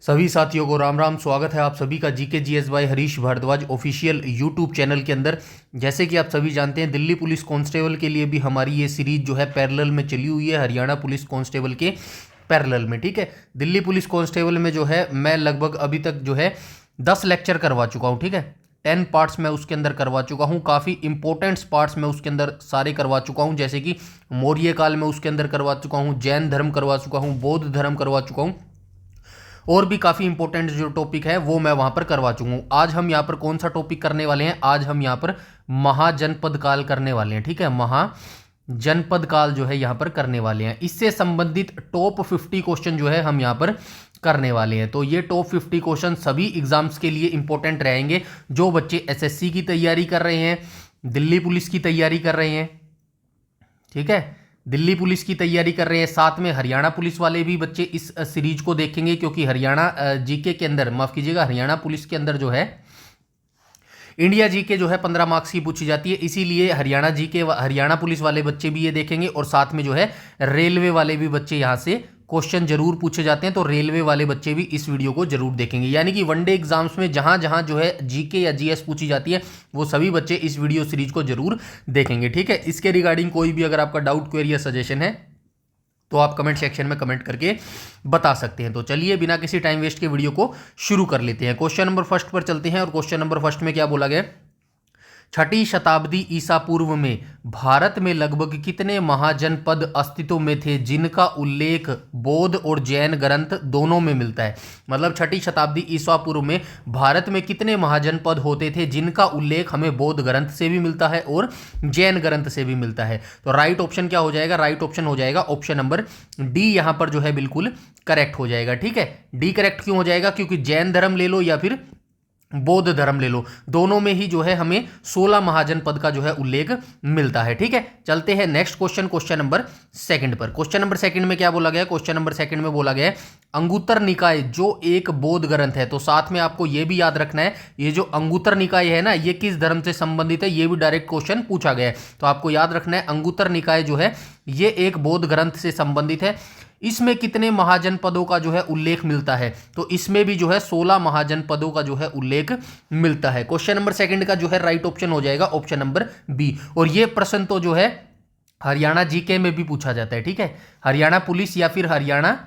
सभी साथियों को राम राम। स्वागत है आप सभी का GK GS by Harish Bhardwaj official YouTube channel के अंदर। जैसे कि आप सभी जानते हैं, दिल्ली पुलिस कांस्टेबल के लिए भी हमारी ये सीरीज जो है पैरेलल में चली हुई है हरियाणा पुलिस कांस्टेबल के पैरेलल में। ठीक है, दिल्ली पुलिस कांस्टेबल में जो है मैं लगभग अभी तक जो है 10 लेक्चर करवा चुका हूँ। ठीक है, 10 पार्ट्स मैं उसके अंदर करवा चुका हूँ। काफ़ी इंपॉर्टेंट्स पार्ट्स मैं उसके अंदर सारे करवा चुका हूँ, जैसे कि मौर्य काल में उसके अंदर करवा चुका हूँ, जैन धर्म करवा चुका हूँ, बौद्ध धर्म करवा चुका हूँ, और भी काफ़ी इंपॉर्टेंट जो टॉपिक है वो मैं वहाँ पर करवा चुका हूँ। आज हम यहाँ पर कौन सा टॉपिक करने वाले हैं? आज हम यहाँ पर महाजनपद काल करने वाले हैं। ठीक है, महाजनपद काल जो है यहाँ पर करने वाले हैं। इससे संबंधित टॉप 50 क्वेश्चन जो है हम यहाँ पर करने वाले हैं। तो ये टॉप 50 क्वेश्चन सभी एग्जाम्स के लिए इंपॉर्टेंट रहेंगे। जो बच्चे एसएससी की तैयारी कर रहे हैं, दिल्ली पुलिस की तैयारी कर रहे हैं, ठीक है, दिल्ली पुलिस की तैयारी कर रहे हैं, साथ में हरियाणा पुलिस वाले भी बच्चे इस सीरीज को देखेंगे, क्योंकि हरियाणा जीके के अंदर, माफ कीजिएगा, हरियाणा पुलिस के अंदर जो है इंडिया जीके जो है 15 मार्क्स की पूछी जाती है। इसीलिए हरियाणा जीके, हरियाणा पुलिस वाले बच्चे भी ये देखेंगे, और साथ में जो है रेलवे वाले भी बच्चे यहाँ से क्वेश्चन जरूर पूछे जाते हैं, तो रेलवे वाले बच्चे भी इस वीडियो को जरूर देखेंगे। यानी कि वनडे एग्जाम्स में जहां जहां जो है जीके या जीएस पूछी जाती है, वो सभी बच्चे इस वीडियो सीरीज को जरूर देखेंगे। ठीक है, इसके रिगार्डिंग कोई भी अगर आपका डाउट, क्वेरी या सजेशन है तो आप कमेंट सेक्शन में कमेंट करके बता सकते हैं। तो चलिए बिना किसी टाइम वेस्ट के वीडियो को शुरू कर लेते हैं। क्वेश्चन नंबर फर्स्ट पर चलते हैं, और क्वेश्चन नंबर फर्स्ट में क्या बोला गया? छठी शताब्दी ईसा पूर्व में भारत में लगभग कितने महाजनपद अस्तित्व में थे जिनका उल्लेख बौद्ध और जैन ग्रंथ दोनों में मिलता है? मतलब छठी शताब्दी ईसा पूर्व में भारत में कितने महाजनपद होते थे जिनका उल्लेख हमें बौद्ध ग्रंथ से भी मिलता है और जैन ग्रंथ से भी मिलता है? तो राइट ऑप्शन क्या हो जाएगा? राइट ऑप्शन हो जाएगा ऑप्शन नंबर डी। यहां पर जो है बिल्कुल करेक्ट हो जाएगा। ठीक है, डी करेक्ट क्यों हो जाएगा? क्योंकि जैन धर्म ले लो या फिर बौद्ध धर्म ले लो, दोनों में ही जो है हमें 16 महाजनपद का जो है उल्लेख मिलता है। ठीक है, चलते हैं next question, question number second पर। क्वेश्चन नंबर सेकंड में क्या बोला गया? क्वेश्चन नंबर सेकंड में बोला गया है अंगुत्तर निकाय जो एक बौद्ध ग्रंथ है। तो साथ में आपको यह भी याद रखना है, ये जो अंगुत्तर निकाय है ना, ये किस धर्म से संबंधित है, ये भी डायरेक्ट क्वेश्चन पूछा गया है। तो आपको याद रखना है अंगुत्तर निकाय जो है ये एक बौद्ध ग्रंथ से संबंधित है। इसमें कितने महाजनपदों का जो है उल्लेख मिलता है? तो इसमें भी जो है 16 महाजनपदों का जो है उल्लेख मिलता है। क्वेश्चन नंबर सेकंड का जो है राइट ऑप्शन हो जाएगा ऑप्शन नंबर बी। और ये प्रश्न तो जो है हरियाणा जीके में भी पूछा जाता है। ठीक है, हरियाणा पुलिस या फिर हरियाणा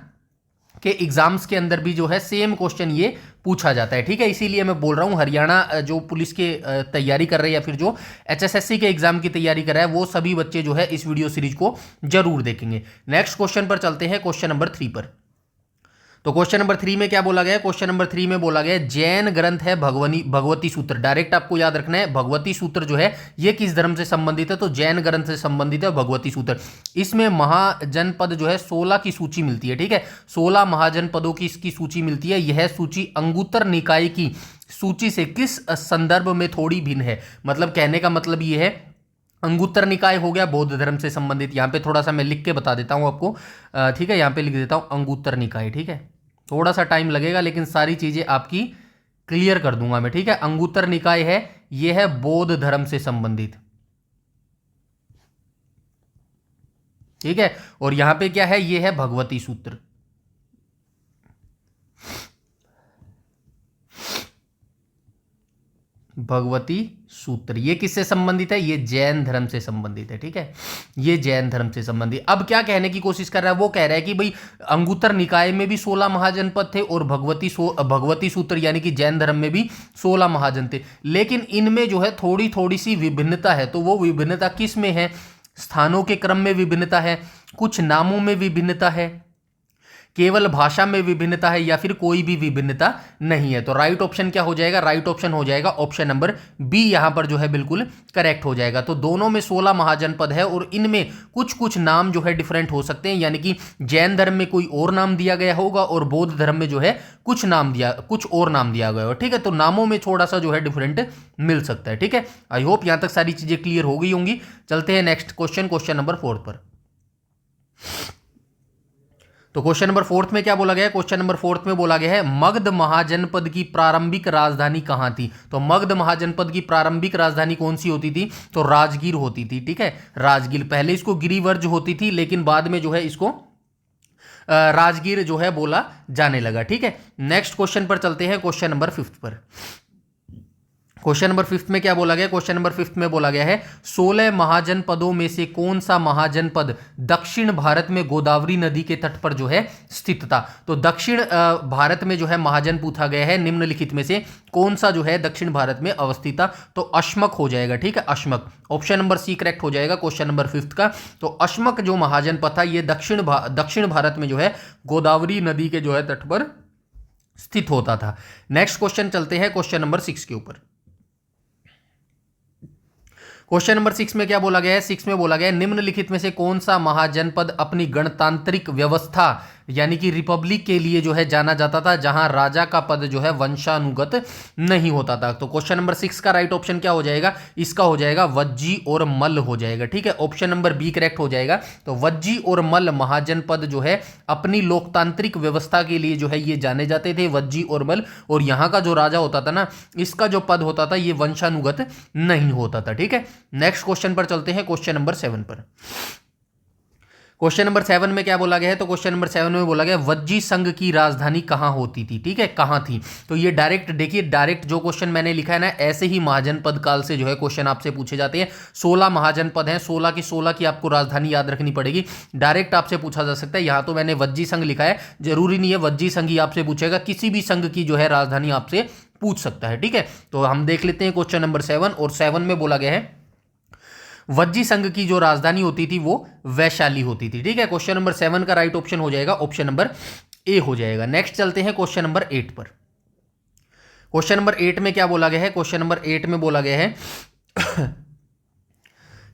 के एग्जाम्स के अंदर भी जो है सेम क्वेश्चन ये पूछा जाता है। ठीक है, इसीलिए मैं बोल रहा हूं हरियाणा जो पुलिस के तैयारी कर रहे हैं या फिर जो एचएसएससी के एग्जाम की तैयारी कर रहा है, वो सभी बच्चे जो है इस वीडियो सीरीज को जरूर देखेंगे। नेक्स्ट क्वेश्चन पर चलते हैं, क्वेश्चन नंबर 3 पर। तो क्वेश्चन नंबर 3 में क्या बोला गया है? क्वेश्चन नंबर 3 में बोला गया है जैन ग्रंथ है भगवती सूत्र। डायरेक्ट आपको याद रखना है भगवती सूत्र जो है ये किस धर्म से संबंधित है? तो जैन ग्रंथ से संबंधित है भगवती सूत्र। इसमें महाजनपद जो है 16 की सूची मिलती है। ठीक है, 16 महाजनपदों की इसकी सूची मिलती है। यह सूची अंगुत्तर निकाय की सूची से किस संदर्भ में थोड़ी भिन्न है? मतलब कहने का मतलब यह है, अंगुत्तर निकाय हो गया बौद्ध धर्म से संबंधित। यहां पे थोड़ा सा मैं लिख के बता देता हूं आपको। ठीक है, यहां पे लिख देता हूं अंगुत्तर निकाय। ठीक है, थोड़ा सा टाइम लगेगा लेकिन सारी चीजें आपकी क्लियर कर दूंगा मैं। ठीक है, अंगुत्तर निकाय है, यह है बौद्ध धर्म से संबंधित। ठीक है, और यहां पे क्या है? यह है भगवती सूत्र। भगवती सूत्र ये किससे संबंधित है? ये जैन धर्म से संबंधित है। ठीक है, ये जैन धर्म से संबंधित। अब क्या कहने की कोशिश कर रहा है? वो कह रहा है कि भाई अंगुत्तर निकाय में भी 16 महाजनपद थे और भगवती सूत्र यानी कि जैन धर्म में भी 16 महाजन थे, लेकिन इनमें जो है थोड़ी थोड़ी सी विभिन्नता है। तो वो विभिन्नता किस में है? स्थानों के क्रम में विभिन्नता है, कुछ नामों में विभिन्नता है, केवल भाषा में विभिन्नता है, या फिर कोई भी विभिन्नता नहीं है। तो राइट ऑप्शन क्या हो जाएगा? राइट ऑप्शन हो जाएगा ऑप्शन नंबर बी। यहां पर जो है बिल्कुल करेक्ट हो जाएगा। तो दोनों में 16 महाजनपद है और इनमें कुछ कुछ नाम जो है डिफरेंट हो सकते हैं, यानी कि जैन धर्म में कोई और नाम दिया गया होगा और बौद्ध धर्म में जो है कुछ और नाम दिया गया होगा। ठीक है, तो नामों में थोड़ा सा जो है डिफरेंट मिल सकता है। ठीक है, आई होप यहां तक सारी चीजें क्लियर हो गई होंगी। चलते हैं नेक्स्ट क्वेश्चन, क्वेश्चन नंबर 4 पर। तो क्वेश्चन नंबर 4 में क्या बोला गया है? क्वेश्चन नंबर 4 में बोला गया है मगध महाजनपद की प्रारंभिक राजधानी कहां थी? तो मगध महाजनपद की प्रारंभिक राजधानी कौन सी होती थी? तो राजगीर होती थी। ठीक है, राजगीर। पहले इसको गिरिवर्ज होती थी, लेकिन बाद में जो है इसको राजगीर जो है बोला जाने लगा। ठीक है, नेक्स्ट क्वेश्चन पर चलते हैं, क्वेश्चन नंबर 5 पर। क्वेश्चन नंबर 5 में क्या बोला गया? क्वेश्चन नंबर 5 में बोला गया है 16 महाजनपदों में से कौन सा महाजनपद दक्षिण भारत में गोदावरी नदी के तट पर जो है स्थित था। तो दक्षिण भारत में जो है महाजन पूछा गया है, निम्नलिखित में से कौन सा जो है दक्षिण भारत में अवस्थित था? तो अश्मक हो जाएगा। ठीक है, Ashmak, option number C correct हो जाएगा क्वेश्चन नंबर 5 का। तो अश्मक जो महाजनपद था ये दक्षिण भारत में जो है गोदावरी नदी के जो है तट पर स्थित होता था। नेक्स्ट क्वेश्चन चलते हैं क्वेश्चन नंबर 6 के ऊपर। क्वेश्चन नंबर 6 में क्या बोला गया है? 6 में बोला गया है निम्नलिखित में से कौन सा महाजनपद अपनी गणतांत्रिक व्यवस्था यानी कि रिपब्लिक के लिए जो है जाना जाता था, जहां राजा का पद जो है वंशानुगत नहीं होता था। तो क्वेश्चन नंबर 6 का राइट ऑप्शन क्या हो जाएगा? इसका हो जाएगा वज्जी और मल्ल हो जाएगा। ठीक है, ऑप्शन नंबर बी करेक्ट हो जाएगा। तो वज्जी और मल्ल महाजनपद जो है अपनी लोकतांत्रिक व्यवस्था के लिए जो है ये जाने जाते थे, वज्जी और मल्ल। और यहाँ का जो राजा होता था ना, इसका जो पद होता था ये वंशानुगत नहीं होता था। ठीक है, नेक्स्ट क्वेश्चन पर चलते हैं, क्वेश्चन नंबर 7 पर। क्वेश्चन नंबर 7 में क्या बोला गया है? तो क्वेश्चन नंबर 7 में बोला गया वज्जी संघ की राजधानी कहां होती थी। ठीक है, कहां थी? तो ये डायरेक्ट देखिए, डायरेक्ट जो क्वेश्चन मैंने लिखा है ना, ऐसे ही महाजनपद काल से जो है क्वेश्चन आपसे पूछे जाते हैं। 16 महाजनपद हैं, 16 की आपको राजधानी याद रखनी पड़ेगी। डायरेक्ट आपसे पूछा जा सकता है। यहां तो मैंने वज्जी संघ लिखा है, जरूरी नहीं है वज्जी संघ ही आपसे पूछेगा, किसी भी संघ की जो है राजधानी आपसे पूछ सकता है। ठीक है, तो हम देख लेते हैं क्वेश्चन नंबर 7। और 7 में बोला गया है वज्जी संघ की जो राजधानी होती थी वो वैशाली होती थी। ठीक है, क्वेश्चन नंबर 7 का राइट ऑप्शन हो जाएगा ऑप्शन नंबर ए हो जाएगा। नेक्स्ट चलते हैं क्वेश्चन नंबर 8 पर। क्वेश्चन नंबर 8 में क्या बोला गया है? क्वेश्चन नंबर 8 में बोला गया है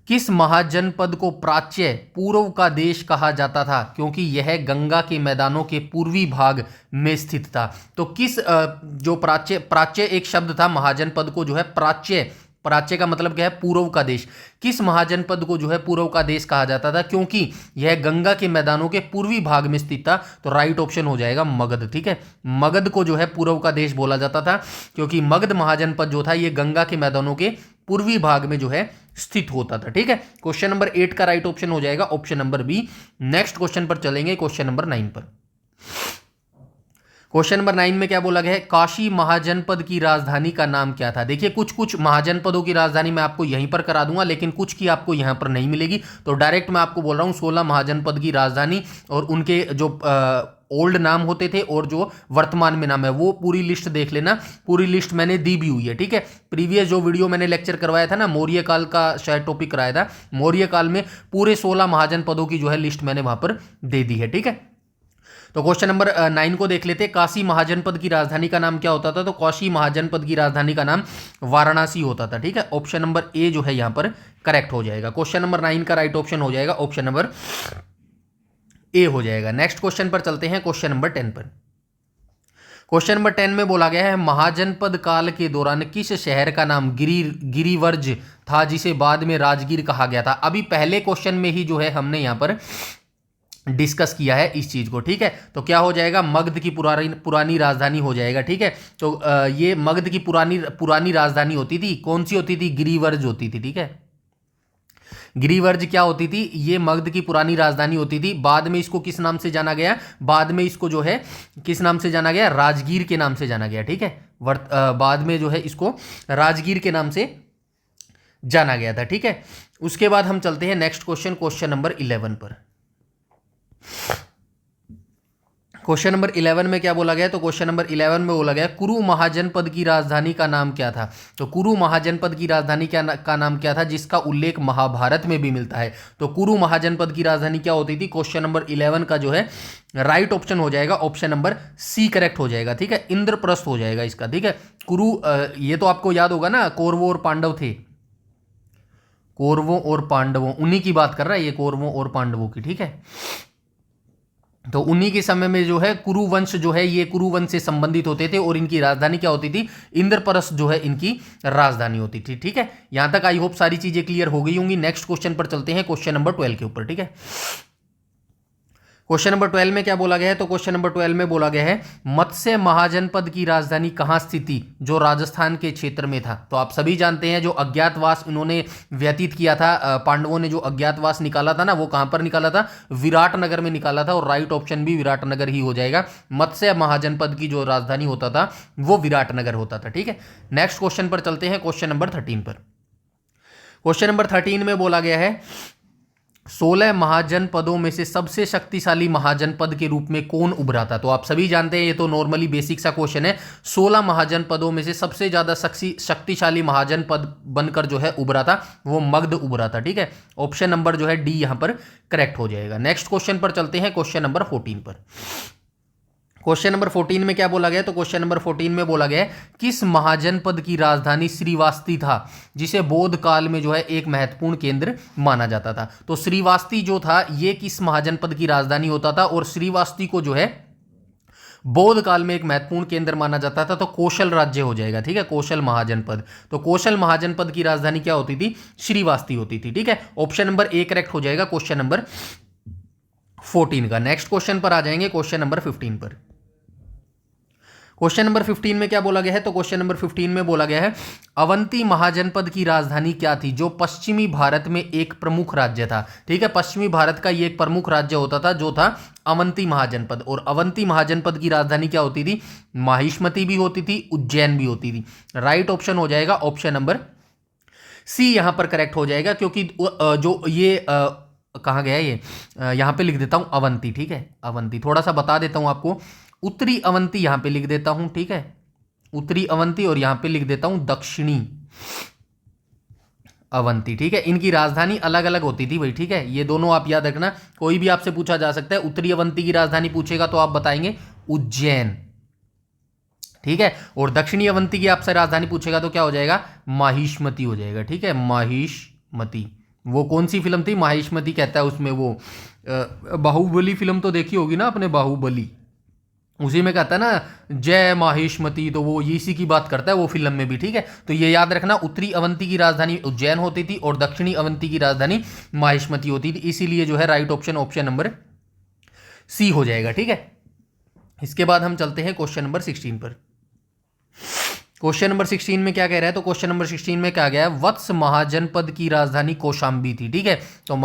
किस महाजनपद को प्राच्य पूर्व का देश कहा जाता था, क्योंकि यह गंगा के मैदानों के पूर्वी भाग में स्थित था। तो किस जो प्राच्य एक शब्द था, महाजनपद को जो है प्राच्य का मतलब क्या है? पूर्व का देश। किस महाजनपद को जो है पूर्व का देश कहा जाता था? क्योंकि यह गंगा के मैदानों के पूर्वी भाग में स्थित था। तो राइट ऑप्शन हो जाएगा मगध। ठीक है, मगध को जो है पूर्व का देश बोला जाता था, क्योंकि मगध महाजनपद जो था ये गंगा के मैदानों के पूर्वी भाग में जो है स्थित होता था। ठीक है, क्वेश्चन नंबर 8 का राइट ऑप्शन हो जाएगा option number B. Next question पर चलेंगे, क्वेश्चन नंबर 9 पर। क्वेश्चन नंबर 9 में क्या बोला गया है? काशी महाजनपद की राजधानी का नाम क्या था? देखिए, कुछ महाजनपदों की राजधानी मैं आपको यहीं पर करा दूंगा, लेकिन कुछ की आपको यहां पर नहीं मिलेगी। तो डायरेक्ट मैं आपको बोल रहा हूं 16 महाजनपद की राजधानी और उनके जो ओल्ड नाम होते थे और जो वर्तमान में नाम है वो पूरी लिस्ट देख लेना। पूरी लिस्ट मैंने दी भी हुई है। ठीक है, प्रीवियस जो वीडियो मैंने लेक्चर करवाया था ना, मौर्य काल का शायद टॉपिक कराया था, मौर्य काल में पूरे 16 महाजनपदों की जो है लिस्ट मैंने वहां पर दे दी है। ठीक है, तो क्वेश्चन नंबर 9 को देख लेते हैं। काशी महाजनपद की राजधानी का नाम क्या होता था? तो काशी महाजनपद की राजधानी का नाम वाराणसी होता था। ठीक है, ऑप्शन नंबर ए जो है यहां पर करेक्ट हो जाएगा। क्वेश्चन नंबर 9 का राइट ऑप्शन हो जाएगा ऑप्शन नंबर ए हो जाएगा। नेक्स्ट क्वेश्चन पर चलते हैं, क्वेश्चन नंबर 10 पर। क्वेश्चन नंबर 10 में बोला गया है महाजनपद काल के दौरान किस शहर का नाम गिरिवर्ज था, जिसे बाद में राजगीर कहा गया था? अभी पहले क्वेश्चन में ही जो है हमने यहां पर डिस्कस किया है इस चीज को। ठीक है, तो क्या हो जाएगा? मगध की पुरानी राजधानी हो जाएगा। ठीक है, तो ये मगध की पुरानी राजधानी होती थी, कौन सी होती थी? गिरिवर्ज होती थी। ठीक है, गिरिवर्ज क्या होती थी? ये मगध की पुरानी राजधानी होती थी। बाद में इसको किस नाम से जाना गया? बाद में इसको जो है किस नाम से जाना गया? राजगीर के नाम से जाना गया। ठीक है, बाद में जो है इसको राजगीर के नाम से जाना गया था। ठीक है, उसके बाद हम चलते हैं नेक्स्ट क्वेश्चन, क्वेश्चन नंबर 11 पर। क्वेश्चन नंबर 11 में क्या बोला गया? तो क्वेश्चन नंबर 11 में बोला गया कुरु महाजनपद की राजधानी का नाम क्या था? तो कुरु महाजनपद की राजधानी का नाम क्या था, जिसका उल्लेख महाभारत में भी मिलता है? तो कुरु महाजनपद की राजधानी क्या होती थी? क्वेश्चन नंबर 11 का जो है राइट ऑप्शन हो जाएगा ऑप्शन नंबर सी करेक्ट हो जाएगा। ठीक है, इंद्रप्रस्थ हो जाएगा इसका। ठीक है, कुरु ये तो आपको याद होगा ना, कौरवों और पांडव थे, कौरवों और पांडवों, उन्हीं की बात कर रहा है ये, कौरवों और पांडवों की। ठीक है, तो उन्हीं के समय में जो है कुरु वंश जो है ये कुरु वंश से संबंधित होते थे और इनकी राजधानी क्या होती थी? इंद्रप्रस्थ जो है इनकी राजधानी होती थी। ठीक है, यहां तक आई होप सारी चीजें क्लियर हो गई होंगी। नेक्स्ट क्वेश्चन पर चलते हैं, क्वेश्चन नंबर 12 के ऊपर। ठीक है, क्वेश्चन नंबर 12 में क्या बोला गया है, तो क्वेश्चन नंबर 12 में बोला गया है मत्स्य महाजनपद की राजधानी कहाँ स्थित थी, जो राजस्थान के क्षेत्र में था। तो आप सभी जानते हैं जो अज्ञातवास इन्होंने व्यतीत किया था, पांडवों ने जो अज्ञातवास निकाला था ना, वो कहां पर निकाला था, विराटनगर में निकाला था। और राइट ऑप्शन भी विराटनगर ही हो जाएगा। मत्स्य महाजनपद की जो राजधानी होता था वो विराटनगर होता था। ठीक है, नेक्स्ट क्वेश्चन पर चलते हैं, क्वेश्चन नंबर 13 पर। क्वेश्चन नंबर 13 में बोला गया है 16 महाजनपदों में से सबसे शक्तिशाली महाजनपद के रूप में कौन उभरा था। तो आप सभी जानते हैं, ये तो नॉर्मली बेसिक सा क्वेश्चन है। 16 महाजनपदों में से सबसे ज्यादा शक्तिशाली महाजनपद बनकर जो है उभरा था वो मगध उभरा था। ठीक है, ऑप्शन नंबर जो है डी यहां पर करेक्ट हो जाएगा। नेक्स्ट क्वेश्चन पर चलते हैं, क्वेश्चन नंबर 14 पर। क्वेश्चन नंबर 14 में क्या बोला गया, तो क्वेश्चन नंबर 14 में बोला गया है किस महाजनपद की राजधानी श्रीवास्ती था, जिसे बौद्ध काल में जो है एक महत्वपूर्ण केंद्र माना जाता था। तो श्रीवास्ती जो था ये किस महाजनपद की राजधानी होता था, और श्रीवास्ती को जो है बौद्ध काल में एक महत्वपूर्ण केंद्र माना जाता था। तो कौशल राज्य हो जाएगा। ठीक है, कौशल महाजनपद। तो कौशल महाजनपद की राजधानी क्या होती थी, श्रीवास्ती होती थी। ठीक है, ऑप्शन नंबर ए करेक्ट हो जाएगा क्वेश्चन नंबर 14 का। नेक्स्ट क्वेश्चन पर आ जाएंगे, क्वेश्चन नंबर 15 पर। क्वेश्चन नंबर 15 में क्या बोला गया है, तो क्वेश्चन नंबर 15 में बोला गया है अवंती महाजनपद की राजधानी क्या थी, जो पश्चिमी भारत में एक प्रमुख राज्य था। ठीक है, पश्चिमी भारत का ये एक प्रमुख राज्य होता था जो था अवंती महाजनपद। और अवंती महाजनपद की राजधानी क्या होती थी, माहिष्मती भी होती थी, उज्जैन भी होती थी। राइट ऑप्शन हो जाएगा ऑप्शन नंबर सी यहां पर करेक्ट हो जाएगा, क्योंकि जो ये कहाँ गया ये, यहां पे लिख देता हूं अवंती। ठीक है, अवंती थोड़ा सा बता देता हूं आपको, उत्तरी अवंती यहां पे लिख देता हूं। ठीक है, उत्तरी अवंती, और यहां पे लिख देता हूं दक्षिणी अवंती। ठीक है, इनकी राजधानी अलग अलग होती थी भाई। ठीक है, ये दोनों आप याद रखना, कोई भी आपसे पूछा जा सकता है। उत्तरी अवंती की राजधानी पूछेगा तो आप बताएंगे उज्जैन। ठीक है, और दक्षिणी अवंती की आपसे राजधानी पूछेगा तो क्या हो जाएगा, माहिष्मती हो जाएगा। ठीक है, माहिष्मती। वो कौन सी फिल्म थी, माहिष्मती कहता है उसमें, वो बाहुबली फिल्म तो देखी होगी ना आपने, बाहुबली, उसी में कहता है ना जय माहिष्मती, तो वो इसी की बात करता है वो फिल्म में भी। ठीक है, तो ये याद रखना, उत्तरी अवंती की राजधानी उज्जैन होती थी और दक्षिणी अवंती की राजधानी माहिष्मती होती थी। इसीलिए जो है right option option number C हो जाएगा। ठीक है, इसके बाद हम चलते हैं क्वेश्चन नंबर 16 पर। क्वेश्चन नंबर 16 में क्या कह रहा है, तो क्वेश्चन नंबर 16 में क्या गया है, वत्स महाजनपद की राजधानी कौशाम्बी थी। ठीक है, तो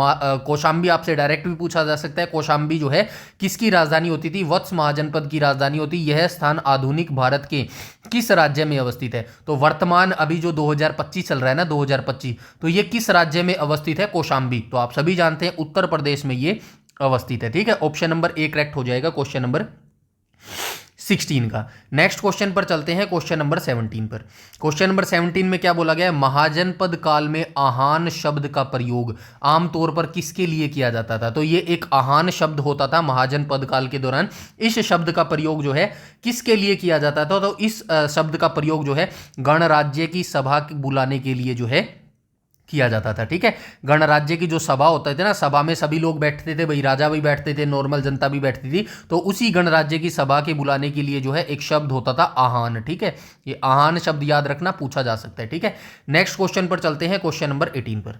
कौशाम्बी आपसे डायरेक्ट भी पूछा जा सकता है। कौशाम्बी जो है किसकी राजधानी होती थी, वत्स महाजनपद की राजधानी होती। यह स्थान आधुनिक भारत के किस राज्य में अवस्थित है। तो वर्तमान अभी जो 2025 चल रहा है ना, 2025, तो ये किस राज्य में अवस्थित है, कौशाम्बी। तो आप सभी जानते हैं उत्तर प्रदेश में ये अवस्थित है। ठीक है, ऑप्शन नंबर ए करेक्ट हो जाएगा क्वेश्चन नंबर 16 का। नेक्स्ट क्वेश्चन पर चलते हैं, क्वेश्चन नंबर 17 पर। क्वेश्चन नंबर 17 में क्या बोला गया है, महाजनपद काल में आहान शब्द का प्रयोग आमतौर पर किसके लिए किया जाता था। तो ये एक आहान शब्द होता था महाजनपद काल के दौरान। इस शब्द का प्रयोग जो है किसके लिए किया जाता था, तो इस शब्द का प्रयोग जो है गणराज्य की सभा बुलाने के लिए जो है किया जाता था। ठीक है, गणराज्य की जो सभा होता थी ना, सभा में सभी लोग बैठते थे भाई, राजा भी बैठते थे, नॉर्मल जनता भी बैठती थी। तो उसी गणराज्य की सभा के बुलाने के लिए जो है एक शब्द होता था आहान। ठीक है, ये आहान शब्द याद रखना, पूछा जा सकता है। ठीक है, नेक्स्ट क्वेश्चन पर चलते हैं, क्वेश्चन नंबर 18 पर।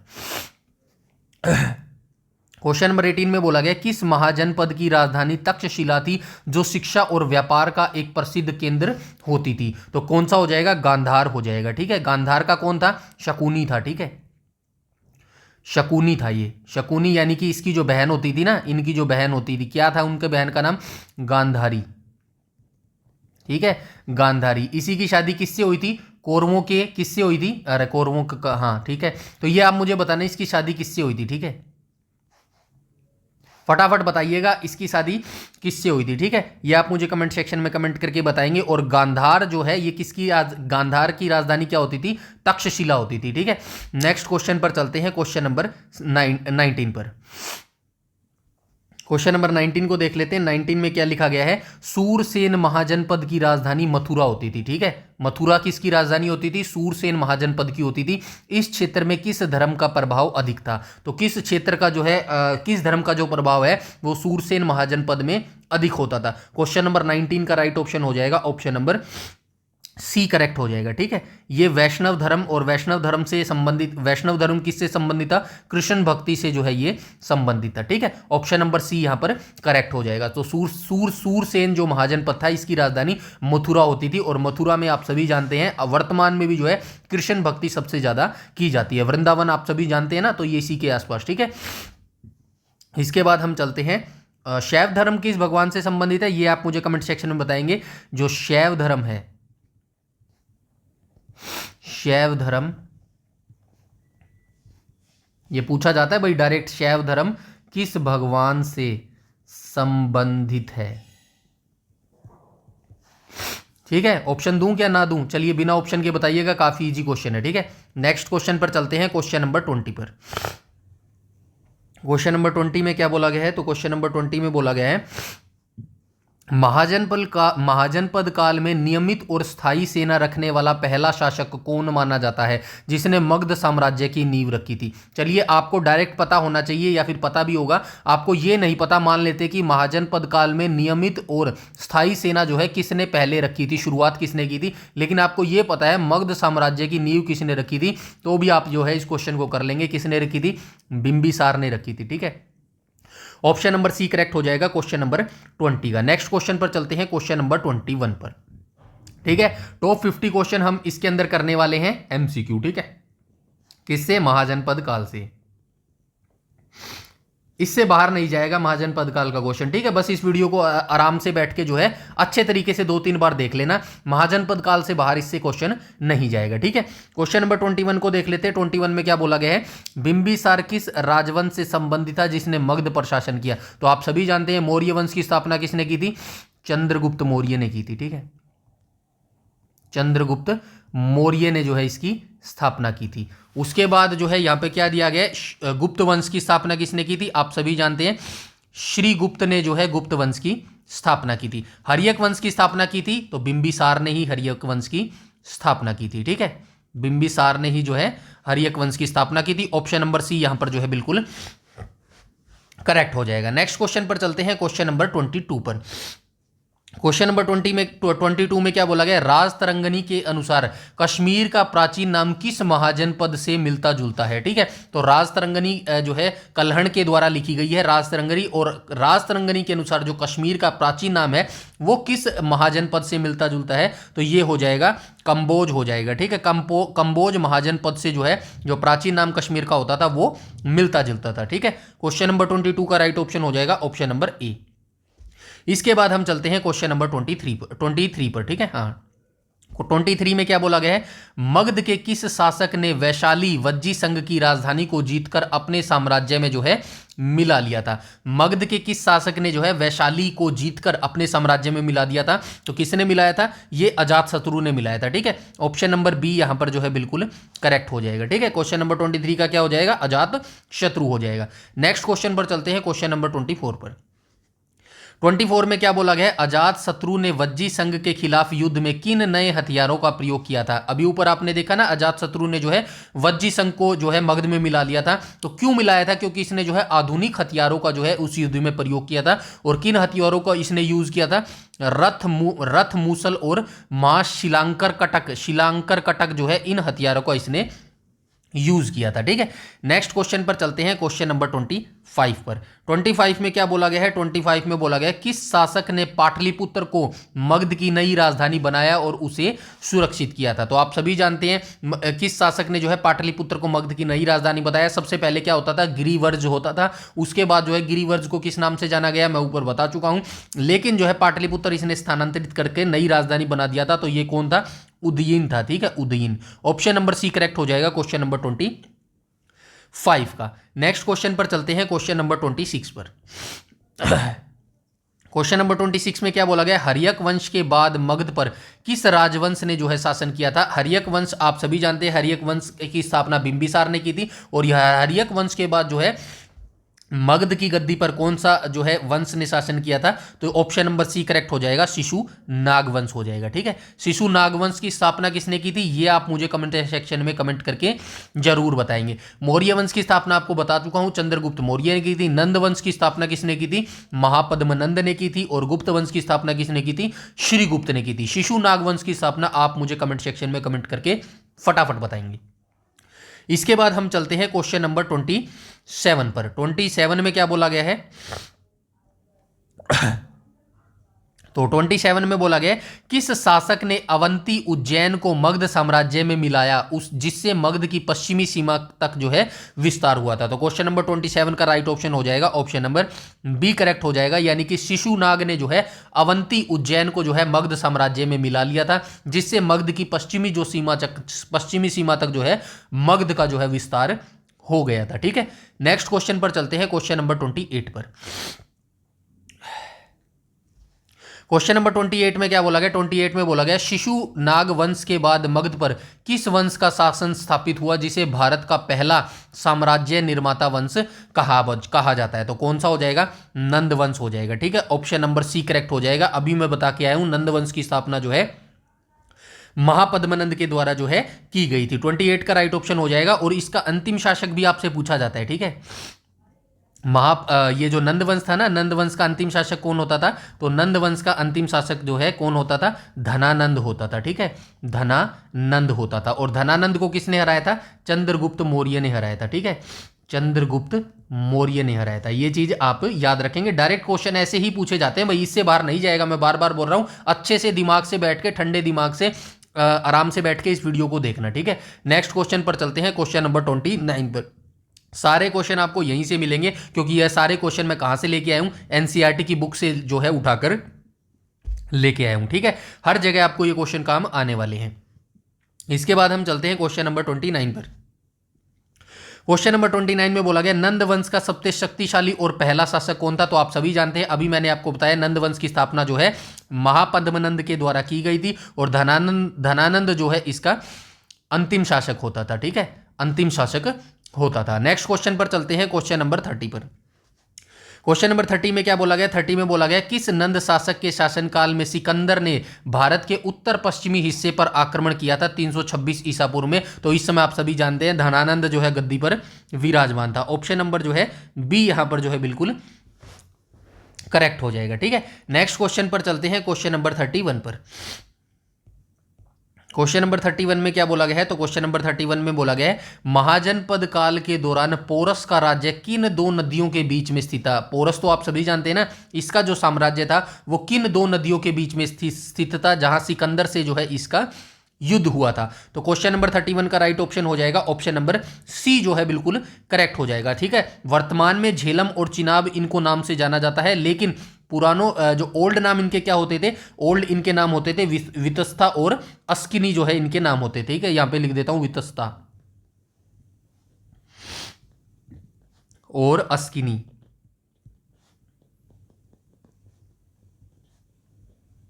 क्वेश्चन नंबर 18 में बोला गया किस महाजनपद की राजधानी तक्षशिला थी, जो शिक्षा और व्यापार का एक प्रसिद्ध केंद्र होती थी। तो कौन सा हो जाएगा, गांधार हो जाएगा। ठीक है, गांधार का कौन था, शकुनी था। ठीक है, शकुनी था ये, शकुनी यानी कि इसकी जो बहन होती थी ना, इनकी जो बहन होती थी, क्या था उनके बहन का नाम, गांधारी। ठीक है, गांधारी। इसी की शादी किससे हुई थी, कौरवों के किससे हुई थी, अरे कौरवों का, हाँ ठीक है। तो ये आप मुझे बताना इसकी शादी किससे हुई थी। ठीक है, फटाफट बताइएगा इसकी शादी किससे हुई थी। ठीक है, ये आप मुझे कमेंट सेक्शन में कमेंट करके बताएंगे। और गांधार जो है ये किसकी, गांधार की राजधानी क्या होती थी, तक्षशिला होती थी। ठीक है, नेक्स्ट क्वेश्चन पर चलते हैं, क्वेश्चन नंबर 19 पर। क्वेश्चन नंबर 19 को देख लेते हैं। 19 में क्या लिखा गया है, सूरसेन महाजनपद की राजधानी मथुरा होती थी। ठीक है, मथुरा किसकी राजधानी होती थी, सूरसेन महाजनपद की होती थी। इस क्षेत्र में किस धर्म का प्रभाव अधिक था, तो किस क्षेत्र का जो है किस धर्म का जो प्रभाव है वो सूरसेन महाजनपद में अधिक होता था। क्वेश्चन नंबर 19 का राइट ऑप्शन हो जाएगा ऑप्शन नंबर सी करेक्ट हो जाएगा। ठीक है, ये वैष्णव धर्म और वैष्णव धर्म से संबंधित, वैष्णव धर्म किससे संबंधित था? कृष्ण भक्ति से जो है ये संबंधित था। ठीक है, ऑप्शन नंबर सी यहां पर करेक्ट हो जाएगा। तो सूरसेन जो महाजनपद था, इसकी राजधानी मथुरा होती थी, और मथुरा में आप सभी जानते हैं वर्तमान में भी जो है कृष्ण भक्ति सबसे ज्यादा की जाती है। वृंदावन आप सभी जानते हैं ना, तो ये इसी के आसपास। ठीक है, इसके बाद हम चलते हैं शैव धर्म किस भगवान से संबंधित है, ये आप मुझे कमेंट सेक्शन में बताएंगे। जो शैव धर्म है, शैव धर्म, ये पूछा जाता है भाई डायरेक्ट, शैव धर्म किस भगवान से संबंधित है? ठीक है, ऑप्शन दूं क्या ना दूं? चलिए बिना ऑप्शन के बताइएगा, काफी इजी क्वेश्चन है। ठीक है, नेक्स्ट क्वेश्चन पर चलते हैं, क्वेश्चन नंबर 20 पर। क्वेश्चन नंबर 20 में क्या बोला गया है? तो क्वेश्चन नंबर 20 में बोला गया है, महाजनपद काल में नियमित और स्थायी सेना रखने वाला पहला शासक कौन माना जाता है जिसने मगध साम्राज्य की नींव रखी थी? चलिए, आपको डायरेक्ट पता होना चाहिए या फिर पता भी होगा, आपको ये नहीं पता, मान लेते कि महाजनपद काल में नियमित और स्थायी सेना जो है किसने पहले रखी थी, शुरुआत किसने की थी, लेकिन आपको ये पता है मगध साम्राज्य की नींव किसने रखी थी, तो भी आप जो है इस क्वेश्चन को कर लेंगे। किसने रखी थी? बिंबिसार ने रखी थी। ठीक है, ऑप्शन नंबर सी करेक्ट हो जाएगा क्वेश्चन नंबर 20 का। नेक्स्ट क्वेश्चन पर चलते हैं, क्वेश्चन नंबर 21 पर। ठीक है, टॉप 50 क्वेश्चन हम इसके अंदर करने वाले हैं एमसीक्यू। ठीक है, किससे? महाजनपद काल से, इससे बाहर नहीं जाएगा महाजनपद काल का क्वेश्चन। ठीक है, बस इस वीडियो को आराम से बैठ के जो है अच्छे तरीके से 2-3 बार देख लेना, महाजनपद काल से बाहर इससे क्वेश्चन नहीं जाएगा। ठीक है, क्वेश्चन नंबर 21 को देख लेते हैं। 21 में क्या बोला गया है? बिंबिसार किस राजवंश से संबंधित था जिसने मगध पर शासन किया? तो आप सभी जानते हैं मौर्य वंश की स्थापना किसने की थी? चंद्रगुप्त मौर्य ने की थी। ठीक है, चंद्रगुप्त मौर्य ने जो है इसकी स्थापना की थी। उसके बाद जो है यहां पे क्या दिया गया? गुप्त वंश की स्थापना किसने की थी? आप सभी जानते हैं श्रीगुप्त ने जो है गुप्त वंश की स्थापना की थी। हर्यक वंश की स्थापना की थी तो बिंबिसार ने ही हर्यक वंश की स्थापना की थी। ठीक है, बिंबिसार ने ही जो है हर्यक वंश की स्थापना की थी। ऑप्शन नंबर सी यहां पर जो है बिल्कुल करेक्ट हो जाएगा। नेक्स्ट क्वेश्चन पर चलते हैं, क्वेश्चन नंबर 22 पर। क्वेश्चन नंबर 22 में क्या बोला गया? राजतरंगनी के अनुसार कश्मीर का प्राचीन नाम किस महाजनपद से मिलता जुलता है? ठीक है, तो राजतरंगनी जो है कल्हण के द्वारा लिखी गई है राजतरंगनी, और राजतरंगनी के अनुसार जो कश्मीर का प्राचीन नाम है वो किस महाजनपद से मिलता जुलता है? तो ये हो जाएगा कंबोज हो जाएगा। ठीक है, कंबोज महाजनपद से जो है जो प्राचीन नाम कश्मीर का होता था वो मिलता जुलता था। ठीक है, क्वेश्चन नंबर 22 का राइट ऑप्शन हो जाएगा ऑप्शन नंबर ए। इसके बाद हम चलते हैं क्वेश्चन नंबर 23 पर। ठीक है, हाँ, 23 में क्या बोला गया है? मगध के किस शासक ने वैशाली वज्जी संघ की राजधानी को जीतकर अपने साम्राज्य में जो है मिला लिया था? मगध के किस शासक ने जो है वैशाली को जीतकर अपने साम्राज्य में मिला दिया था? तो किसने मिलाया था? ये अजातशत्रु ने मिलाया था। ठीक है, ऑप्शन नंबर बी यहां पर जो है बिल्कुल करेक्ट हो जाएगा। ठीक है, क्वेश्चन नंबर 23 का क्या हो जाएगा? अजातशत्रु हो जाएगा। नेक्स्ट क्वेश्चन पर चलते हैं, क्वेश्चन नंबर 24 पर। 24 में क्या बोला गया है? अजातशत्रु ने वज्जी संघ के खिलाफ युद्ध में किन नए हथियारों का प्रयोग किया था? अभी ऊपर आपने देखा ना, अजातशत्रु ने जो है वज्जी संघ को जो है मगध में मिला लिया था। तो क्यों मिलाया था? क्योंकि इसने जो है आधुनिक हथियारों का जो है उस युद्ध में प्रयोग किया था। और किन हथियारों का इसने यूज किया था? रथ मूसल और शिलांकर कटक जो है इन हथियारों का इसने यूज किया था। ठीक है, नेक्स्ट क्वेश्चन पर चलते हैं, क्वेश्चन नंबर 25 पर। 25 में क्या बोला गया है? 25 में बोला गया है किस शासक ने पाटलिपुत्र को मगध की नई राजधानी बनाया और उसे सुरक्षित किया था? तो आप सभी जानते हैं किस शासक ने जो है पाटलिपुत्र को मगध की नई राजधानी बताया। सबसे पहले क्या होता था? गिरिवर्ज होता था। उसके बाद जो है गिरिवर्ज को किस नाम से जाना गया मैं ऊपर बता चुका हूं, लेकिन जो है पाटलिपुत्र इसने स्थानांतरित करके नई राजधानी बना दिया था। तो ये कौन था? उदयीन था। ठीक है, Udayin. Option number C correct हो जाएगा क्वेश्चन नंबर 25 का। नेक्स्ट क्वेश्चन पर चलते हैं, क्वेश्चन नंबर 26 पर। क्वेश्चन नंबर 26 में क्या बोला गया? हर्यक वंश के बाद मगध पर किस राजवंश ने जो है शासन किया था? हर्यक वंश आप सभी जानते हैं, हर्यक वंश की स्थापना बिंबिसार ने की थी। और यह हर्यक वंश के बाद जो है मगध की गद्दी पर कौन सा जो है वंश ने शासन किया था? तो ऑप्शन नंबर सी करेक्ट हो जाएगा, शिशु नागवंश हो जाएगा। ठीक है, शिशु नागवंश की स्थापना किसने की थी, ये आप मुझे कमेंट सेक्शन में कमेंट करके जरूर बताएंगे। मौर्य वंश की स्थापना आपको बता चुका हूं, चंद्रगुप्त मौर्य ने की थी। नंद वंश की स्थापना किसने की थी, महापद्मनंद ने की थी। और गुप्त वंश की स्थापना किसने की थी, श्रीगुप्त ने की थी। शिशु नागवंश की स्थापना आप मुझे कमेंट सेक्शन में कमेंट करके फटाफट बताएंगे। इसके बाद हम चलते हैं क्वेश्चन नंबर 27 पर। 27 में क्या बोला गया है, तो 27 में बोला गया किस शासक ने अवंती उज्जैन को मगध साम्राज्य में मिलाया, उस जिससे मगध की पश्चिमी सीमा तक जो है विस्तार हुआ था। तो क्वेश्चन नंबर 27 का राइट ऑप्शन हो जाएगा ऑप्शन नंबर बी करेक्ट हो जाएगा, यानी कि शिशुनाग ने जो है अवंती उज्जैन को जो है मगध साम्राज्य में मिला लिया था, जिससे मगध की पश्चिमी सीमा तक जो है मगध का जो है विस्तार हो गया था। ठीक है, नेक्स्ट क्वेश्चन पर चलते हैं, क्वेश्चन नंबर 28 पर। क्वेश्चन नंबर 28 में क्या बोला गया, 28 में बोला गया शिशु नाग वंश के बाद मगध पर किस वंश का शासन स्थापित हुआ, जिसे भारत का पहला साम्राज्य निर्माता वंश कहा जाता है। तो कौन सा हो जाएगा, नंद वंश हो जाएगा। ठीक है, ऑप्शन नंबर सी करेक्ट हो जाएगा। अभी मैं बता के आया हूं, नंद वंश की स्थापना जो है महापद्मनंद के द्वारा जो है की गई थी। 28 का राइट ऑप्शन हो जाएगा। और इसका अंतिम शासक भी आपसे पूछा जाता है। ठीक है, ये जो नंदवंश था ना, नंदवंश का अंतिम शासक कौन होता था, तो नंदवंश का अंतिम शासक जो है कौन होता था, धनानंद होता था। ठीक है, धनानंद होता था। और धनानंद को किसने हराया था, चंद्रगुप्त मौर्य ने हराया था। ठीक है, चंद्रगुप्त मौर्य ने हराया था। ये चीज आप याद रखेंगे। डायरेक्ट क्वेश्चन ऐसे ही पूछे जाते हैं भाई, इससे बाहर नहीं जाएगा। मैं बार बार बोल रहा हूं, अच्छे से दिमाग से बैठ के, ठंडे दिमाग से आराम से बैठ के इस वीडियो को देखना। ठीक है, नेक्स्ट क्वेश्चन पर चलते हैं, क्वेश्चन नंबर 29 पर। सारे क्वेश्चन आपको यहीं से मिलेंगे, क्योंकि यह सारे क्वेश्चन मैं कहां से लेके आया हूं, एनसीईआरटी की बुक से जो है उठाकर लेके आया हूं। ठीक है, हर जगह आपको ये क्वेश्चन काम आने वाले हैं। इसके बाद हम चलते हैं क्वेश्चन नंबर 29 पर। क्वेश्चन नंबर 29 में बोला गया नंद वंश का सबसे शक्तिशाली और पहला शासक कौन था। तो आप सभी जानते हैं, अभी मैंने आपको बताया नंद वंश की स्थापना जो है महापद्मनंद के द्वारा की गई थी। और धनानंद जो है इसका अंतिम शासक होता था। ठीक है, अंतिम शासक होता था। नेक्स्ट क्वेश्चन पर चलते हैं, क्वेश्चन नंबर 30 पर। क्वेश्चन नंबर 30 में क्या बोला गया, 30 में बोला गया किस नंद शासक के शासनकाल में सिकंदर ने भारत के उत्तर पश्चिमी हिस्से पर आक्रमण किया था 326 ईसा पूर्व में। तो इस समय आप सभी जानते हैं धनानंद जो है गद्दी पर विराजमान था। ऑप्शन नंबर जो है बी यहां पर जो है बिल्कुल करेक्ट हो जाएगा। ठीक है, नेक्स्ट क्वेश्चन पर चलते हैं, क्वेश्चन नंबर 31 पर। क्वेश्चन नंबर 31 में क्या बोला गया है, तो क्वेश्चन नंबर 31 में बोला गया है महाजनपद काल के दौरान पोरस का राज्य किन दो नदियों के बीच में स्थित था। पोरस तो आप सभी जानते हैं ना, इसका जो साम्राज्य था वो किन दो नदियों के बीच में स्थित था, जहां सिकंदर से जो है इसका युद्ध हुआ था। तो क्वेश्चन नंबर 31 का राइट ऑप्शन हो जाएगा ऑप्शन नंबर सी जो है बिल्कुल करेक्ट हो जाएगा। ठीक है, वर्तमान में झेलम और चिनाब इनको नाम से जाना जाता है, लेकिन पुरानो जो ओल्ड नाम इनके क्या होते थे, ओल्ड इनके नाम होते थे वितस्ता और अस्किनी जो है इनके नाम होते थे। ठीक है, यहां पे लिख देता हूं वितस्ता और अस्किनी।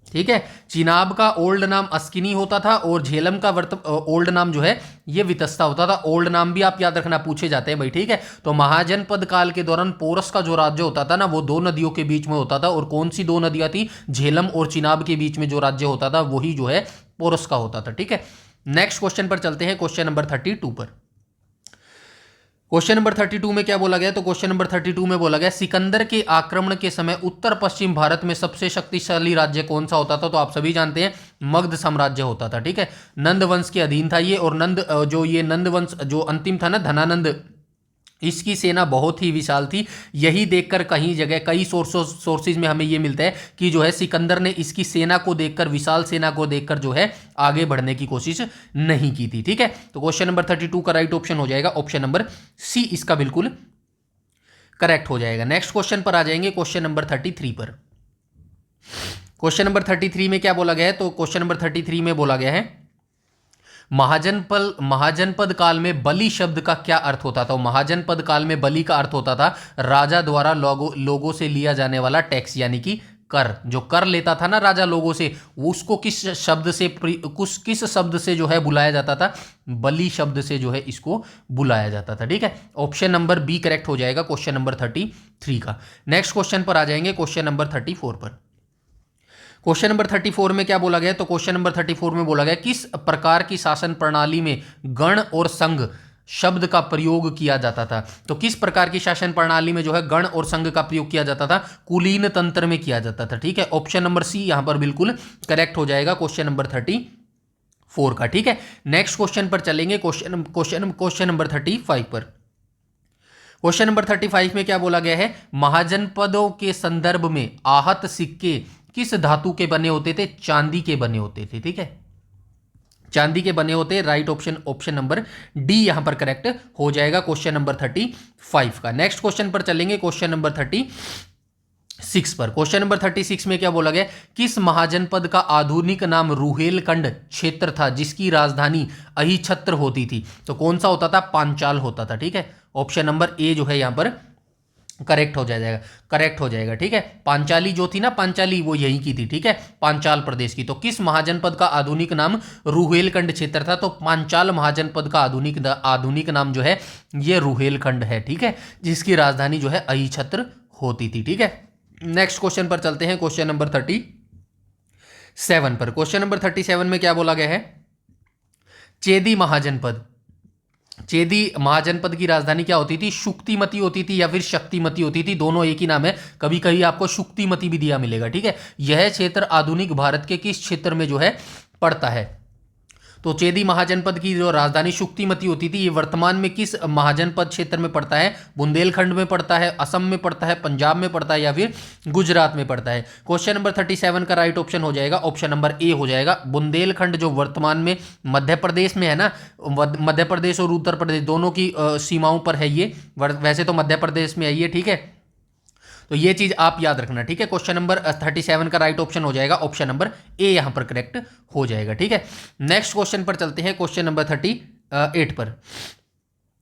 ठीक है, चिनाब का ओल्ड नाम अस्किनी होता था और झेलम का ओल्ड नाम जो है ये वितस्ता होता था। ओल्ड नाम भी आप याद रखना, पूछे जाते हैं भाई। ठीक है, तो महाजनपद काल के दौरान पोरस का जो राज्य होता था ना, वो दो नदियों के बीच में होता था। और कौन सी दो नदियां थी, झेलम और चिनाब के बीच में जो राज्य होता था वही जो है पोरस का होता था। ठीक है, नेक्स्ट क्वेश्चन पर चलते हैं, क्वेश्चन नंबर 32 पर। क्वेश्चन नंबर 32 में क्या बोला गया, तो क्वेश्चन नंबर 32 में बोला गया सिकंदर के आक्रमण के समय उत्तर पश्चिम भारत में सबसे शक्तिशाली राज्य कौन सा होता था। तो आप सभी जानते हैं मगध साम्राज्य होता था। ठीक है, नंद वंश के अधीन था ये। और ये नंद वंश जो अंतिम था ना, धनानंद, इसकी सेना बहुत ही विशाल थी। यही देखकर कहीं जगह कई सोर्सेज में हमें ये मिलता है कि जो है सिकंदर ने इसकी सेना को देखकर, विशाल सेना को देखकर जो है आगे बढ़ने की कोशिश नहीं की थी। ठीक है, तो क्वेश्चन नंबर 32 का राइट ऑप्शन हो जाएगा ऑप्शन नंबर सी, इसका बिल्कुल करेक्ट हो जाएगा। नेक्स्ट क्वेश्चन पर आ जाएंगे, क्वेश्चन नंबर 33 पर। क्वेश्चन नंबर 33 में क्या बोला गया है, तो क्वेश्चन नंबर 33 में बोला गया है महाजनपद काल में बलि शब्द का क्या अर्थ होता था। महाजनपद काल में बलि का अर्थ होता था राजा द्वारा लोगों से लिया जाने वाला टैक्स, यानी कि कर, जो कर लेता था ना राजा लोगों से, उसको किस शब्द से जो है बुलाया जाता था? बलि शब्द से जो है इसको बुलाया जाता था। ठीक है, ऑप्शन नंबर बी करेक्ट हो जाएगा क्वेश्चन नंबर 33 का। नेक्स्ट क्वेश्चन पर आ जाएंगे, क्वेश्चन नंबर 34 पर। क्वेश्चन नंबर 34 में क्या बोला गया? तो क्वेश्चन नंबर 34 में बोला गया किस प्रकार की शासन प्रणाली में गण और संघ शब्द का प्रयोग किया जाता था? तो किस प्रकार की शासन प्रणाली में जो है गण और संघ का प्रयोग किया जाता था? कुलीन तंत्र में किया जाता था। ठीक है, ऑप्शन नंबर सी यहां पर बिल्कुल करेक्ट हो जाएगा क्वेश्चन नंबर 34 का। ठीक है, नेक्स्ट क्वेश्चन पर चलेंगे, क्वेश्चन नंबर 35 पर। क्वेश्चन नंबर 35 में क्या बोला गया है? महाजनपदों के संदर्भ में आहत सिक्के किस धातु के बने होते थे? चांदी के बने होते थे। ठीक है, चांदी के बने होते। Right option, option number D यहां पर करेक्ट हो जाएगा क्वेश्चन नंबर 35 का। नेक्स्ट क्वेश्चन पर चलेंगे, क्वेश्चन नंबर 36 पर। क्वेश्चन नंबर 36 में क्या बोला गया? किस महाजनपद का आधुनिक नाम रुहेलखंड क्षेत्र था जिसकी राजधानी अहिछत्र होती थी? तो कौन सा होता था? पांचाल होता था। ठीक है, ऑप्शन नंबर ए जो है यहां पर करेक्ट हो जाएगा, करेक्ट हो जाएगा। ठीक है, पांचाली जो थी ना, पांचाली वो यहीं की थी। ठीक है, पांचाल प्रदेश की। तो किस महाजनपद का आधुनिक नाम रुहेलखंड क्षेत्र था? तो पांचाल महाजनपद का आधुनिक नाम जो है ये रुहेलखंड है। ठीक है, जिसकी राजधानी जो है अहिछत्र होती थी। ठीक है, नेक्स्ट क्वेश्चन पर चलते हैं, क्वेश्चन नंबर 37 पर। क्वेश्चन नंबर 37 में क्या बोला गया है? चेदी महाजनपद, चेदी महाजनपद की राजधानी क्या होती थी? शुक्तिमती होती थी या फिर शक्तिमती होती थी, दोनों एक ही नाम है। कभी कहीं आपको शुक्तिमती भी दिया मिलेगा। ठीक है, यह क्षेत्र आधुनिक भारत के किस क्षेत्र में जो है पड़ता है? तो चेदी महाजनपद की जो राजधानी शुक्तिमती होती थी, ये वर्तमान में किस महाजनपद क्षेत्र में पड़ता है? बुंदेलखंड में पड़ता है, असम में पड़ता है, पंजाब में पड़ता है या फिर गुजरात में पड़ता है? क्वेश्चन नंबर 37 का राइट ऑप्शन हो जाएगा ऑप्शन नंबर ए हो जाएगा। बुंदेलखंड जो वर्तमान में मध्य प्रदेश में है ना, मध्य प्रदेश और उत्तर प्रदेश दोनों की सीमाओं पर है ये, वैसे तो मध्य प्रदेश में है ये। ठीक है, तो ये चीज आप याद रखना। ठीक है, क्वेश्चन नंबर 37 का राइट ऑप्शन हो जाएगा ऑप्शन नंबर ए यहां पर करेक्ट हो जाएगा। ठीक है, नेक्स्ट क्वेश्चन पर चलते हैं, क्वेश्चन नंबर 38 पर।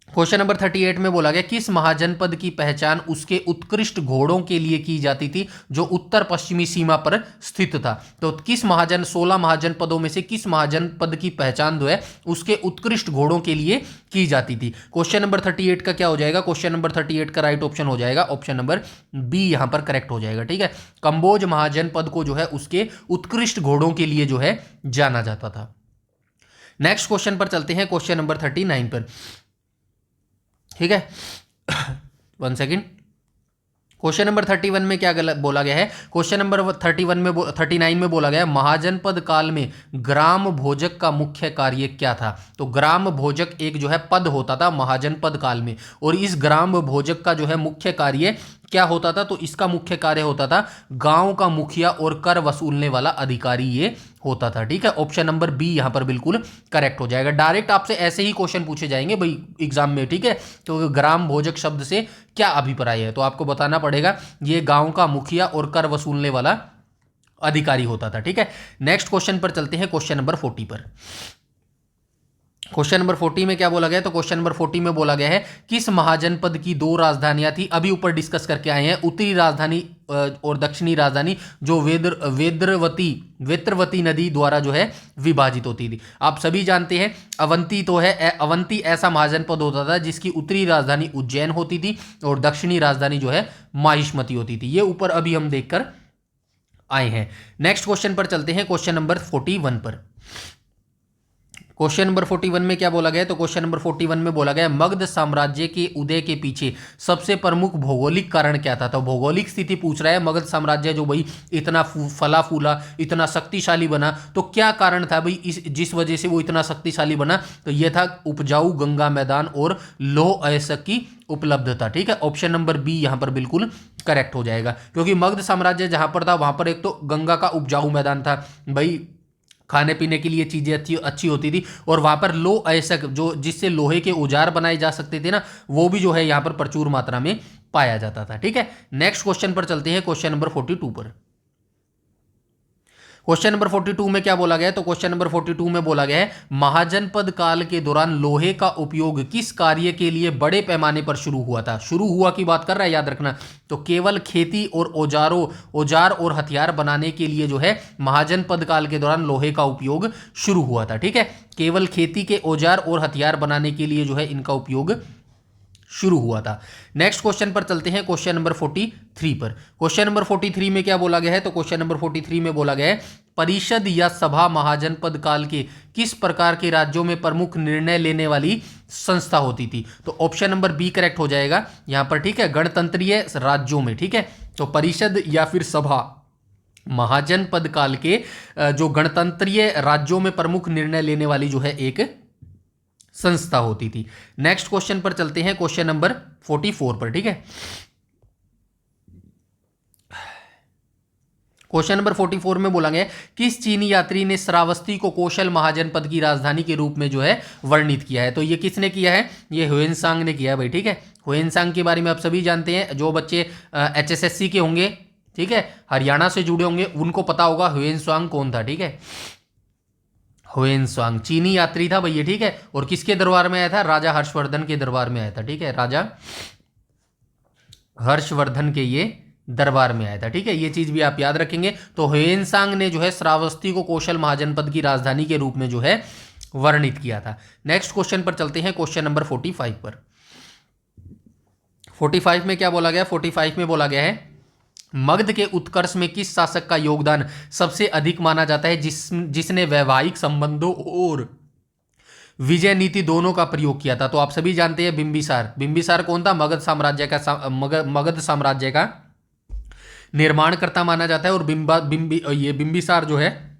क्वेश्चन नंबर 38 में बोला गया किस महाजनपद की पहचान उसके उत्कृष्ट घोड़ों के लिए की जाती थी जो उत्तर पश्चिमी सीमा पर स्थित था? तो किस 16 महाजनपदों में से किस महाजनपद की पहचान जो है उसके उत्कृष्ट घोड़ों के लिए की जाती थी? क्वेश्चन नंबर 38 का क्या हो जाएगा? क्वेश्चन नंबर 38 का राइट ऑप्शन हो जाएगा ऑप्शन नंबर बी यहां पर करेक्ट हो जाएगा। ठीक है, कंबोज महाजनपद को जो है उसके उत्कृष्ट घोड़ों के लिए जो है जाना जाता था। नेक्स्ट क्वेश्चन पर चलते हैं, क्वेश्चन नंबर 39 पर। ठीक है, 1 सेकेंड। क्वेश्चन नंबर 31 में क्या गलत बोला गया है? क्वेश्चन नंबर 39 में बोला गया है महाजनपद काल में ग्राम भोजक का मुख्य कार्य क्या था? तो ग्राम भोजक एक जो है पद होता था महाजनपद काल में, और इस ग्राम भोजक का जो है मुख्य कार्य क्या होता था? तो इसका मुख्य कार्य होता था गांव का मुखिया और कर वसूलने वाला अधिकारी ये होता था। ठीक है, ऑप्शन नंबर बी यहां पर बिल्कुल करेक्ट हो जाएगा। डायरेक्ट आपसे ऐसे ही क्वेश्चन पूछे जाएंगे भाई एग्जाम में। ठीक है, तो ग्राम भोजक शब्द से क्या अभिप्राय है? तो आपको बताना पड़ेगा ये गांव का मुखिया और कर वसूलने वाला अधिकारी होता था। ठीक है, नेक्स्ट क्वेश्चन पर चलते हैं, क्वेश्चन नंबर 40 पर। क्वेश्चन नंबर 40 में क्या बोला गया है? तो क्वेश्चन नंबर 40 में बोला गया है किस महाजनपद की 2 राजधानियां थी? अभी ऊपर डिस्कस करके आए हैं, उत्तरी राजधानी और दक्षिणी राजधानी जो वेत्रवती नदी द्वारा जो है विभाजित होती थी। आप सभी जानते हैं अवंती तो है, अवंती ऐसा महाजनपद होता था जिसकी उत्तरी राजधानी उज्जैन होती थी और दक्षिणी राजधानी जो है माहिष्मती होती थी। ये ऊपर अभी हम देखकर आए हैं। नेक्स्ट क्वेश्चन पर चलते हैं, क्वेश्चन नंबर 41 पर। क्वेश्चन नंबर 41 में क्या बोला गया? तो क्वेश्चन नंबर 41 में बोला गया मगध साम्राज्य के उदय के पीछे सबसे प्रमुख भौगोलिक कारण क्या था? तो भौगोलिक स्थिति पूछ रहा है। मगध साम्राज्य जो भाई इतना फला फूला, इतना शक्तिशाली बना, तो क्या कारण था भाई जिस वजह से वो इतना शक्तिशाली बना? तो यह था उपजाऊ गंगा मैदान और लौह अयस्क की उपलब्धता। ठीक है, ऑप्शन नंबर बी यहां पर बिल्कुल करेक्ट हो जाएगा, क्योंकि मगध साम्राज्य जहां पर था वहां पर एक तो गंगा का उपजाऊ मैदान था भाई, खाने पीने के लिए चीज़ें अच्छी होती थी, और वहाँ पर लौह अयस्क जो जिससे लोहे के औजार बनाए जा सकते थे ना, वो भी जो है यहाँ पर प्रचुर मात्रा में पाया जाता था। ठीक है, नेक्स्ट क्वेश्चन पर चलते हैं, क्वेश्चन नंबर 42 पर। क्वेश्चन नंबर 42 में क्या बोला गया है? तो क्वेश्चन नंबर 42 में बोला गया है महाजनपद काल के दौरान लोहे का उपयोग किस कार्य के लिए बड़े पैमाने पर शुरू हुआ था? शुरू हुआ की बात कर रहा है, याद रखना। तो केवल खेती और औजार और हथियार बनाने के लिए जो है महाजनपद काल के दौरान लोहे का उपयोग शुरू हुआ था। ठीक है, केवल खेती के औजार और हथियार बनाने के लिए जो है इनका उपयोग शुरू हुआ था। नेक्स्ट क्वेश्चन पर चलते हैं, क्वेश्चन नंबर 43 पर। क्वेश्चन नंबर 43 में क्या बोला गया है? तो क्वेश्चन नंबर 43 में बोला गया है परिषद या सभा महाजनपद काल के किस प्रकार के राज्यों में प्रमुख निर्णय लेने वाली संस्था होती थी? तो ऑप्शन नंबर बी करेक्ट हो जाएगा यहां पर। ठीक है, गणतंत्रीय राज्यों में। ठीक है, तो परिषद या फिर सभा महाजनपद काल के जो गणतंत्रीय राज्यों में प्रमुख निर्णय लेने वाली जो है एक संस्था होती थी। नेक्स्ट क्वेश्चन पर चलते हैं, क्वेश्चन नंबर 44 पर। ठीक है, क्वेश्चन नंबर 44 में बोला गया किस चीनी यात्री ने श्रावस्ती को कौशल महाजनपद की राजधानी के रूप में जो है वर्णित किया है? तो ये किसने किया है? ये ह्वेनसांग ने किया है भाई। ठीक है, ह्वेनसांग के बारे में आप सभी जानते हैं, जो बच्चे HSSC के होंगे, ठीक है, हरियाणा से जुड़े होंगे, उनको पता होगा ह्वेनसांग कौन था। ठीक है, ह्वेनसांग चीनी यात्री था भैया। ठीक है, और किसके दरबार में आया था? राजा हर्षवर्धन के दरबार में आया था। ठीक है, राजा हर्षवर्धन के ये दरबार में आया था। ठीक है, ये चीज भी आप याद रखेंगे। तो ह्वेनसांग ने जो है श्रावस्ती को कौशल महाजनपद की राजधानी के रूप में जो है वर्णित किया था। नेक्स्ट क्वेश्चन पर चलते हैं, क्वेश्चन नंबर 45 पर। 45 में क्या बोला गया? 45 में बोला गया है मगध के उत्कर्ष में किस शासक का योगदान सबसे अधिक माना जाता है, जिसने वैवाहिक संबंधों और विजय नीति दोनों का प्रयोग किया था? तो आप सभी जानते हैं बिंबिसार। बिंबिसार कौन था? मगध साम्राज्य का मगध साम्राज्य का निर्माणकर्ता माना जाता है। और बिंबिसार जो है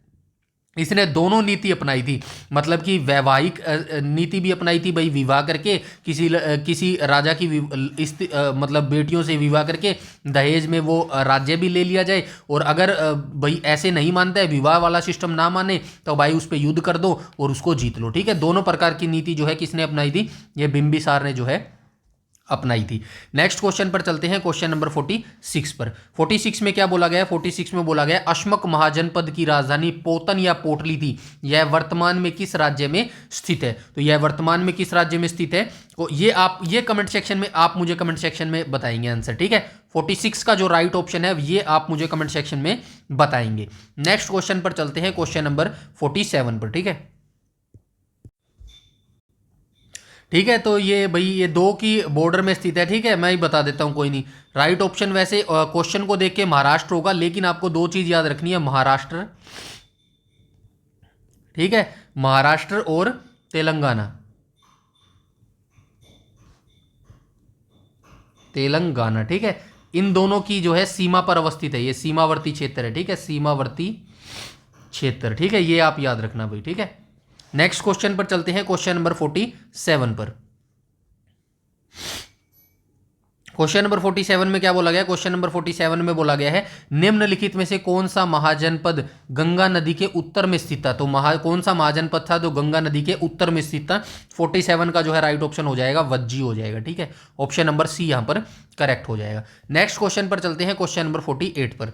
इसने दोनों नीति अपनाई थी, मतलब कि वैवाहिक नीति भी अपनाई थी भाई, विवाह करके किसी राजा की मतलब बेटियों से विवाह करके दहेज में वो राज्य भी ले लिया जाए, और अगर भाई ऐसे नहीं मानता है, विवाह वाला सिस्टम ना माने, तो भाई उस पर युद्ध कर दो और उसको जीत लो। ठीक है, दोनों प्रकार की नीति जो है किसने अपनाई थी? ये बिंबिसार ने जो है अपनाई थी। नेक्स्ट क्वेश्चन पर चलते हैं, क्वेश्चन नंबर 46 पर। 46 में क्या बोला गया? 46 में बोला गया अश्मक महाजनपद की राजधानी पोतन या पोटली थी, यह वर्तमान में किस राज्य में स्थित है? तो यह वर्तमान में किस राज्य में स्थित है? तो ये कमेंट सेक्शन में आप मुझे कमेंट सेक्शन में बताएंगे आंसर। ठीक है, 46 का जो राइट ऑप्शन है ये आप मुझे कमेंट सेक्शन में बताएंगे। नेक्स्ट क्वेश्चन पर चलते हैं, क्वेश्चन नंबर 47 पर। ठीक है, ठीक है, तो ये भाई ये 2 की बॉर्डर में स्थित है। ठीक है, मैं ही बता देता हूं, कोई नहीं। राइट ऑप्शन वैसे क्वेश्चन को देख के महाराष्ट्र होगा, लेकिन आपको 2 चीज याद रखनी है, महाराष्ट्र, ठीक है, महाराष्ट्र और तेलंगाना। तेलंगाना, ठीक है, इन दोनों की जो है सीमा पर अवस्थित है, ये सीमावर्ती क्षेत्र है। ठीक है, सीमावर्ती क्षेत्र। ठीक है, ये आप याद रखना भाई। ठीक है, नेक्स्ट क्वेश्चन पर चलते हैं, क्वेश्चन नंबर 47 पर। क्वेश्चन नंबर 47 में क्या बोला गया? क्वेश्चन नंबर 47 में बोला गया है निम्नलिखित में से कौन सा महाजनपद गंगा नदी के उत्तर में स्थित था? तो कौन सा महाजनपद था जो गंगा नदी के उत्तर में स्थित था? 47 का जो है राइट ऑप्शन हो जाएगा वज्जी हो जाएगा। ठीक है, ऑप्शन नंबर सी यहां पर करेक्ट हो जाएगा। नेक्स्ट क्वेश्चन पर चलते हैं, क्वेश्चन नंबर 48 पर।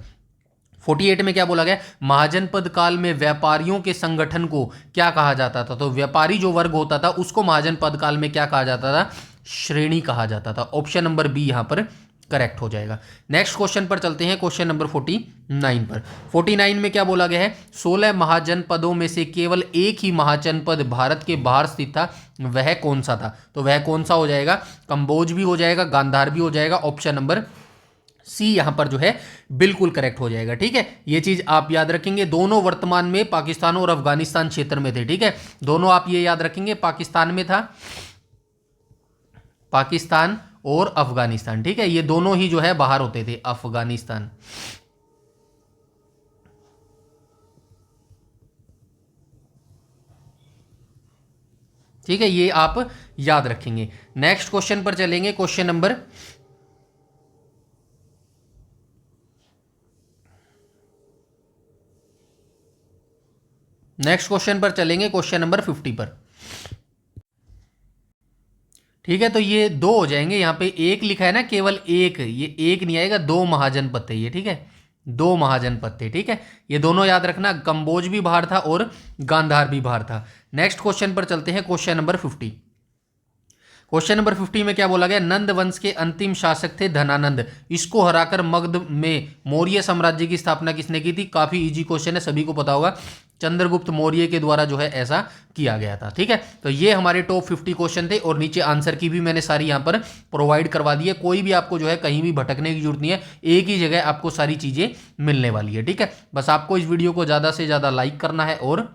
48 में क्या बोला गया? महाजनपद काल में व्यापारियों के संगठन को क्या कहा जाता था? तो व्यापारी जो वर्ग होता था उसको महाजनपद काल में क्या कहा जाता था? श्रेणी कहा जाता था। ऑप्शन नंबर बी यहां पर करेक्ट हो जाएगा। नेक्स्ट क्वेश्चन पर चलते हैं, क्वेश्चन नंबर 49 पर। 49 में क्या बोला गया है? 16 महाजनपदों में से केवल एक ही महाजनपद भारत के बाहर स्थित था, वह कौन सा था? तो वह कौन सा हो जाएगा? कंबोज भी हो जाएगा, गांधार भी हो जाएगा। ऑप्शन नंबर सी यहां पर जो है बिल्कुल करेक्ट हो जाएगा। ठीक है, ये चीज आप याद रखेंगे, दोनों वर्तमान में पाकिस्तान और अफगानिस्तान क्षेत्र में थे। ठीक है, दोनों आप ये याद रखेंगे, पाकिस्तान में था, पाकिस्तान और अफगानिस्तान। ठीक है, ये दोनों ही जो है बाहर होते थे, अफगानिस्तान। ठीक है, ये आप याद रखेंगे। नेक्स्ट क्वेश्चन पर चलेंगे, क्वेश्चन नंबर चलेंगे, क्वेश्चन नंबर 50 पर। ठीक है, तो ये 2 हो जाएंगे। यहां पे एक लिखा है ना, केवल एक, ये एक नहीं आएगा, 2 महाजनपद थे ये। ठीक है, दो महाजनपद थे। ठीक है, ये दोनों याद रखना, कंबोज भी बाहर था और गांधार भी बाहर था। नेक्स्ट क्वेश्चन पर चलते हैं, क्वेश्चन नंबर 50। क्वेश्चन नंबर 50 में क्या बोला गया, नंद वंश के अंतिम शासक थे धनानंद, इसको हराकर मगध में मौर्य साम्राज्य की स्थापना किसने की थी। काफी इजी क्वेश्चन है, सभी को पता होगा, चंद्रगुप्त मौर्य के द्वारा जो है ऐसा किया गया था। ठीक है, तो ये हमारे टॉप 50 क्वेश्चन थे और नीचे आंसर की भी मैंने सारी यहाँ पर प्रोवाइड करवा दी है। कोई भी आपको जो है कहीं भी भटकने की जरूरत नहीं है, एक ही जगह आपको सारी चीजें मिलने वाली है। ठीक है, बस आपको इस वीडियो को ज्यादा से ज्यादा लाइक करना है और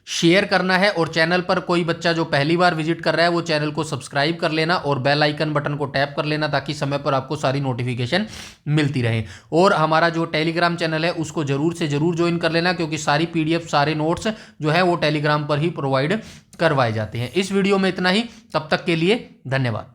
शेयर करना है, और चैनल पर कोई बच्चा जो पहली बार विजिट कर रहा है वो चैनल को सब्सक्राइब कर लेना और बेल आइकन बटन को टैप कर लेना, ताकि समय पर आपको सारी नोटिफिकेशन मिलती रहे। और हमारा जो टेलीग्राम चैनल है उसको जरूर से जरूर ज्वाइन कर लेना, क्योंकि सारी पीडीएफ सारे नोट्स जो है वो टेलीग्राम पर ही प्रोवाइड करवाए जाते हैं। इस वीडियो में इतना ही, तब तक के लिए धन्यवाद।